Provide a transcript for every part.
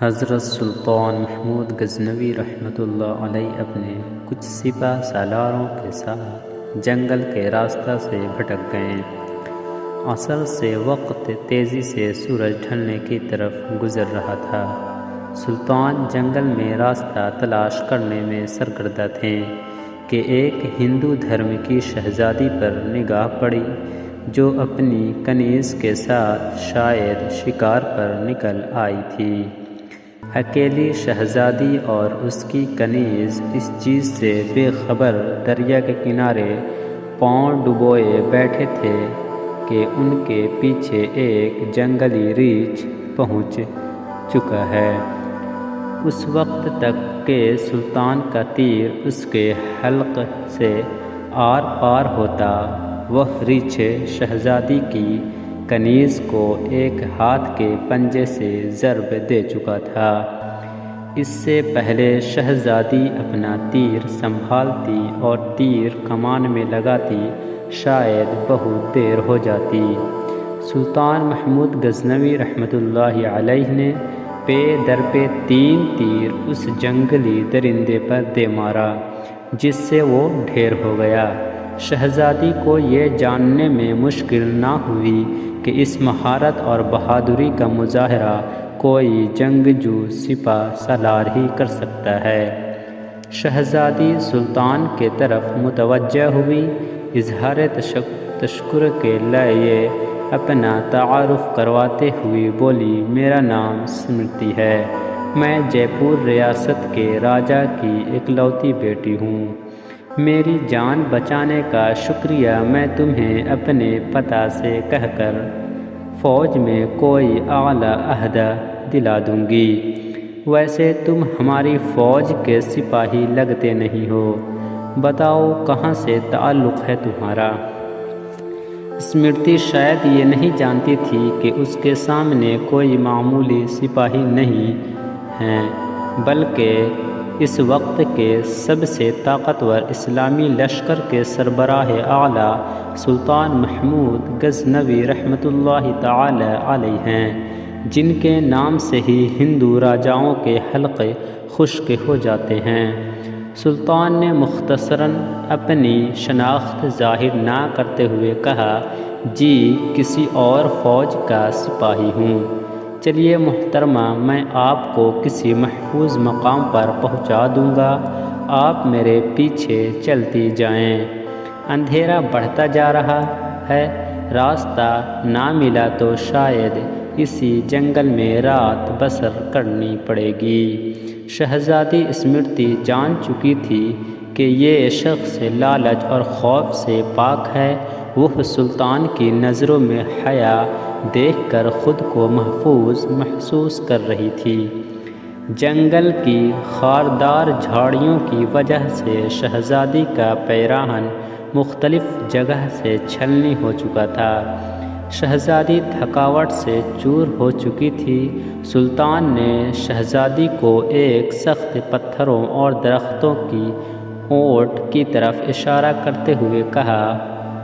حضرت سلطان محمود غزنوی رحمۃ اللہ علیہ اپنے کچھ سپہ سالاروں کے ساتھ جنگل کے راستہ سے بھٹک گئے۔ عصر سے وقت تیزی سے سورج ڈھلنے کی طرف گزر رہا تھا۔ سلطان جنگل میں راستہ تلاش کرنے میں سرگردہ تھے کہ ایک ہندو دھرم کی شہزادی پر نگاہ پڑی جو اپنی کنیز کے ساتھ شاید شکار پر نکل آئی تھی۔ اکیلی شہزادی اور اس کی کنیز اس چیز سے بے خبر دریا کے کنارے پاؤں ڈبوئے بیٹھے تھے کہ ان کے پیچھے ایک جنگلی ریچھ پہنچ چکا ہے۔ اس وقت تک کہ سلطان کا تیر اس کے حلق سے آر پار ہوتا، وہ ریچھ شہزادی کی کنیز کو ایک ہاتھ کے پنجے سے ضرب دے چکا تھا۔ اس سے پہلے شہزادی اپنا تیر سنبھالتی اور تیر کمان میں لگاتی شاید بہت دیر ہو جاتی۔ سلطان محمود غزنوی رحمۃ اللہ علیہ نے پے در پہ 3 تیر اس جنگلی درندے پر دے مارا جس سے وہ ڈھیر ہو گیا۔ شہزادی کو یہ جاننے میں مشکل نہ ہوئی کہ اس مہارت اور بہادری کا مظاہرہ کوئی جنگجو سپہ سالار ہی کر سکتا ہے۔ شہزادی سلطان کے طرف متوجہ ہوئی، اظہار تشکر کے لیے اپنا تعارف کرواتے ہوئے بولی، میرا نام اسمرتی ہے، میں جے پور ریاست کے راجا کی اکلوتی بیٹی ہوں۔ میری جان بچانے کا شکریہ میں تمہیں اپنے پتہ سے کہہ کر فوج میں کوئی اعلیٰ عہدہ دلا دوں گی۔ ویسے تم ہماری فوج کے سپاہی لگتے نہیں ہو، بتاؤ کہاں سے تعلق ہے تمہارا؟ اسمرتی شاید یہ نہیں جانتی تھی کہ اس کے سامنے کوئی معمولی سپاہی نہیں ہیں بلکہ اس وقت کے سب سے طاقتور اسلامی لشکر کے سربراہ اعلیٰ سلطان محمود غزنوی رحمۃ اللہ تعالی علیہ ہیں، جن کے نام سے ہی ہندو راجاؤں کے حلقے خشک ہو جاتے ہیں۔ سلطان نے مختصراً اپنی شناخت ظاہر نہ کرتے ہوئے کہا، جی کسی اور فوج کا سپاہی ہوں۔ چلیے محترمہ، میں آپ کو کسی محفوظ مقام پر پہنچا دوں گا، آپ میرے پیچھے چلتی جائیں۔ اندھیرا بڑھتا جا رہا ہے، راستہ نہ ملا تو شاید اسی جنگل میں رات بسر کرنی پڑے گی۔ شہزادی اسمرتی جان چکی تھی کہ یہ شخص لالچ اور خوف سے پاک ہے۔ وہ سلطان کی نظروں میں حیا دیکھ کر خود کو محفوظ محسوس کر رہی تھی۔ جنگل کی خاردار جھاڑیوں کی وجہ سے شہزادی کا پیراہن مختلف جگہ سے چھلنی ہو چکا تھا۔ شہزادی تھکاوٹ سے چور ہو چکی تھی۔ سلطان نے شہزادی کو ایک سخت پتھروں اور درختوں کی اوٹ کی طرف اشارہ کرتے ہوئے کہا،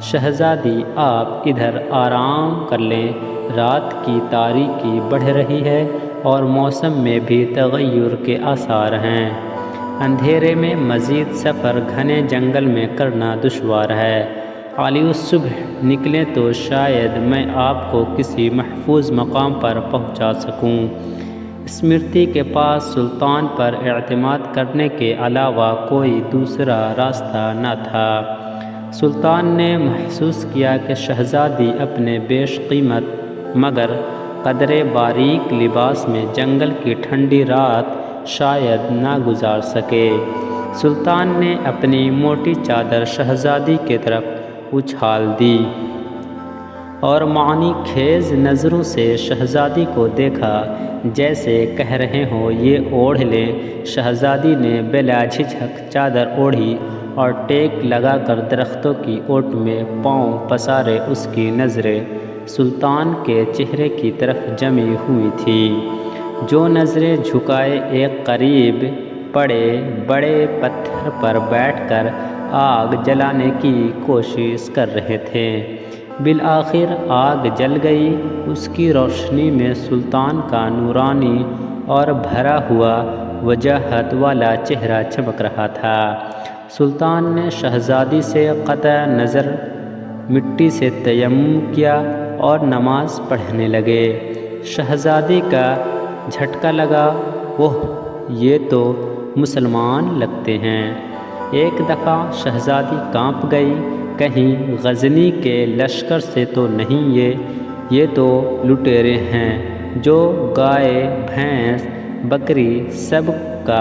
شہزادی آپ ادھر آرام کر لیں، رات کی تاریکی بڑھ رہی ہے اور موسم میں بھی تغیر کے آثار ہیں۔ اندھیرے میں مزید سفر گھنے جنگل میں کرنا دشوار ہے۔ عالی الصبح نکلیں تو شاید میں آپ کو کسی محفوظ مقام پر پہنچا سکوں۔ اسمرتی کے پاس سلطان پر اعتماد کرنے کے علاوہ کوئی دوسرا راستہ نہ تھا۔ سلطان نے محسوس کیا کہ شہزادی اپنے بیش قیمت مگر قدرے باریک لباس میں جنگل کی ٹھنڈی رات شاید نہ گزار سکے۔ سلطان نے اپنی موٹی چادر شہزادی کی طرف اچھال دی اور معنی خیز نظروں سے شہزادی کو دیکھا، جیسے کہہ رہے ہوں یہ اوڑھ لیں۔ شہزادی نے بلا جھجک چادر اوڑھی اور ٹیک لگا کر درختوں کی اوٹ میں پاؤں پسارے اس کی نظریں سلطان کے چہرے کی طرف جمی ہوئی تھی، جو نظریں جھکائے ایک قریب پڑے بڑے پتھر پر بیٹھ کر آگ جلانے کی کوشش کر رہے تھے۔ بالآخر آگ جل گئی۔ اس کی روشنی میں سلطان کا نورانی اور بھرا ہوا وجاہت والا چہرہ چمک رہا تھا۔ سلطان نے شہزادی سے قطع نظر مٹی سے تیمم کیا اور نماز پڑھنے لگے۔ شہزادی کا جھٹکا لگا، اوہ یہ تو مسلمان لگتے ہیں۔ ایک دفعہ شہزادی کانپ گئی، کہیں غزنی کے لشکر سے تو نہیں، یہ تو لٹیرے ہیں جو گائے بھینس بکری سب کا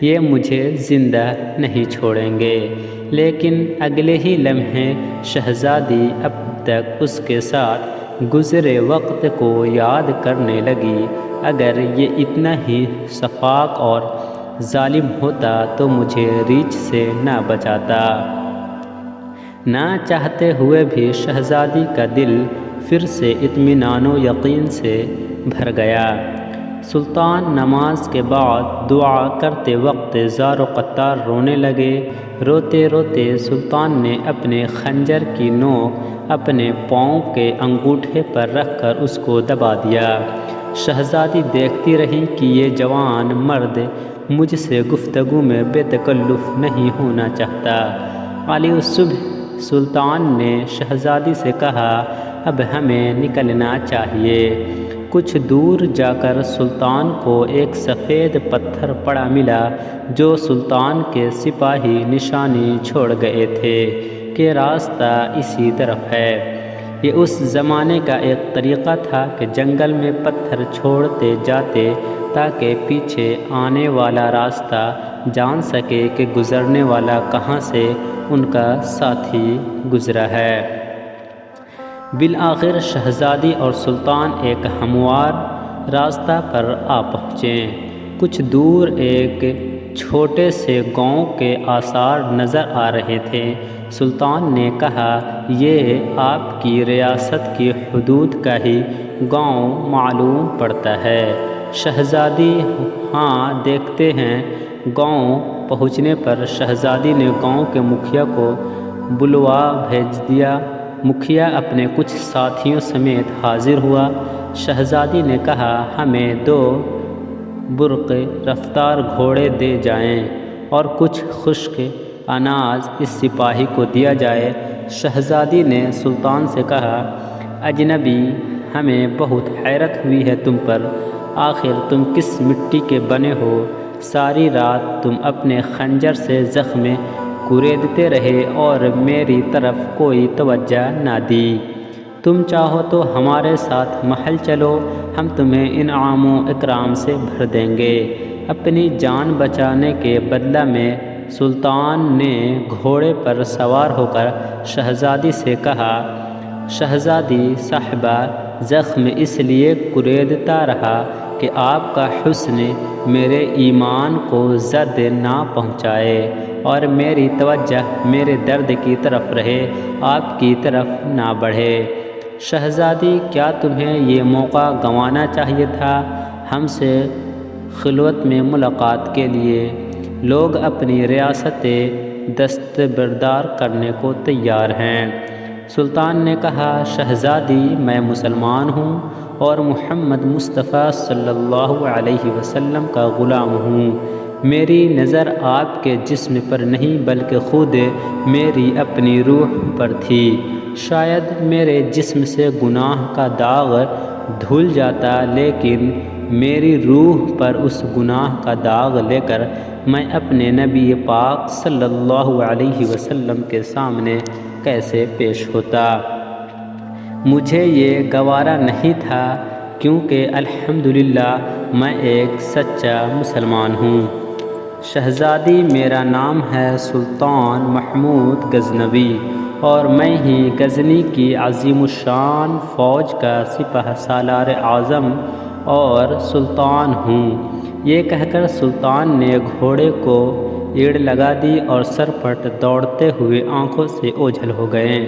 یہ مجھے زندہ نہیں چھوڑیں گے۔ لیکن اگلے ہی لمحے شہزادی اب تک اس کے ساتھ گزرے وقت کو یاد کرنے لگی۔ اگر یہ اتنا ہی شفاق اور ظالم ہوتا تو مجھے ریچھ سے نہ بچاتا۔ نہ چاہتے ہوئے بھی شہزادی کا دل پھر سے اطمینان و یقین سے بھر گیا۔ سلطان نماز کے بعد دعا کرتے وقت زار و قطار رونے لگے۔ روتے روتے سلطان نے اپنے خنجر کی نوک اپنے پاؤں کے انگوٹھے پر رکھ کر اس کو دبا دیا۔ شہزادی دیکھتی رہی کہ یہ جوان مرد مجھ سے گفتگو میں بے تکلف نہیں ہونا چاہتا۔ علی الصبح سلطان نے شہزادی سے کہا، اب ہمیں نکلنا چاہیے۔ کچھ دور جا کر سلطان کو ایک سفید پتھر پڑا ملا جو سلطان کے سپاہی نشانی چھوڑ گئے تھے کہ راستہ اسی طرف ہے۔ یہ اس زمانے کا ایک طریقہ تھا کہ جنگل میں پتھر چھوڑتے جاتے تاکہ پیچھے آنے والا راستہ جان سکے کہ گزرنے والا کہاں سے ان کا ساتھی گزرا ہے۔ بالآخر شہزادی اور سلطان ایک ہموار راستہ پر آ پہنچے۔ کچھ دور ایک چھوٹے سے گاؤں کے آثار نظر آ رہے تھے۔ سلطان نے کہا، یہ آپ کی ریاست کی حدود کا ہی گاؤں معلوم پڑتا ہے۔ شہزادی، ہاں دیکھتے ہیں۔ گاؤں پہنچنے پر شہزادی نے گاؤں کے مکھیا کو بلوا بھیج دیا۔ مکھیا اپنے کچھ ساتھیوں سمیت حاضر ہوا۔ شہزادی نے کہا، ہمیں 2 برق رفتار گھوڑے دے جائیں اور کچھ خشک اناج اس سپاہی کو دیا جائے۔ شہزادی نے سلطان سے کہا، اجنبی، ہمیں بہت حیرت ہوئی ہے تم پر۔ آخر تم کس مٹی کے بنے ہو؟ ساری رات تم اپنے خنجر سے زخم کریدتے رہے اور میری طرف کوئی توجہ نہ دی۔ تم چاہو تو ہمارے ساتھ محل چلو، ہم تمہیں انعام و اکرام سے بھر دیں گے۔ اپنی جان بچانے کے بدلہ میں سلطان نے گھوڑے پر سوار ہو کر شہزادی سے کہا، شہزادی صاحبہ، زخم اس لیے کریدتا رہا کہ آپ کا حسن میرے ایمان کو زد نہ پہنچائے اور میری توجہ میرے درد کی طرف رہے، آپ کی طرف نہ بڑھے۔ شہزادی، کیا تمہیں یہ موقع گنوانا چاہیے تھا؟ ہم سے خلوت میں ملاقات کے لیے لوگ اپنی ریاست دستبردار کرنے کو تیار ہیں۔ سلطان نے کہا، شہزادی، میں مسلمان ہوں اور محمد مصطفیٰ صلی اللہ علیہ وسلم کا غلام ہوں۔ میری نظر آپ کے جسم پر نہیں بلکہ خود میری اپنی روح پر تھی۔ شاید میرے جسم سے گناہ کا داغ دھل جاتا، لیکن میری روح پر اس گناہ کا داغ لے کر میں اپنے نبی پاک صلی اللہ علیہ وسلم کے سامنے کیسے پیش ہوتا؟ مجھے یہ گوارا نہیں تھا، کیونکہ الحمدللہ میں ایک سچا مسلمان ہوں۔ شہزادی، میرا نام ہے سلطان محمود غزنوی اور میں ہی غزنی کی عظیم الشان فوج کا سپہ سالار اعظم اور سلطان ہوں۔ یہ کہہ کر سلطان نے گھوڑے کو ایڑ لگا دی اور سرپٹ دوڑتے ہوئے آنکھوں سے اوجھل ہو گئے۔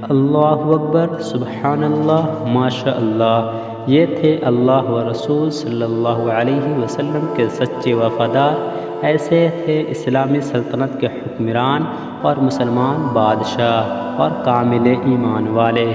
اللہ اکبر، سبحان اللہ، ماشاء اللہ۔ یہ تھے اللہ و رسول صلی اللہ علیہ وسلم کے سچے وفادار۔ ایسے تھے اسلامی سلطنت کے حکمران اور مسلمان بادشاہ اور کامل ایمان والے۔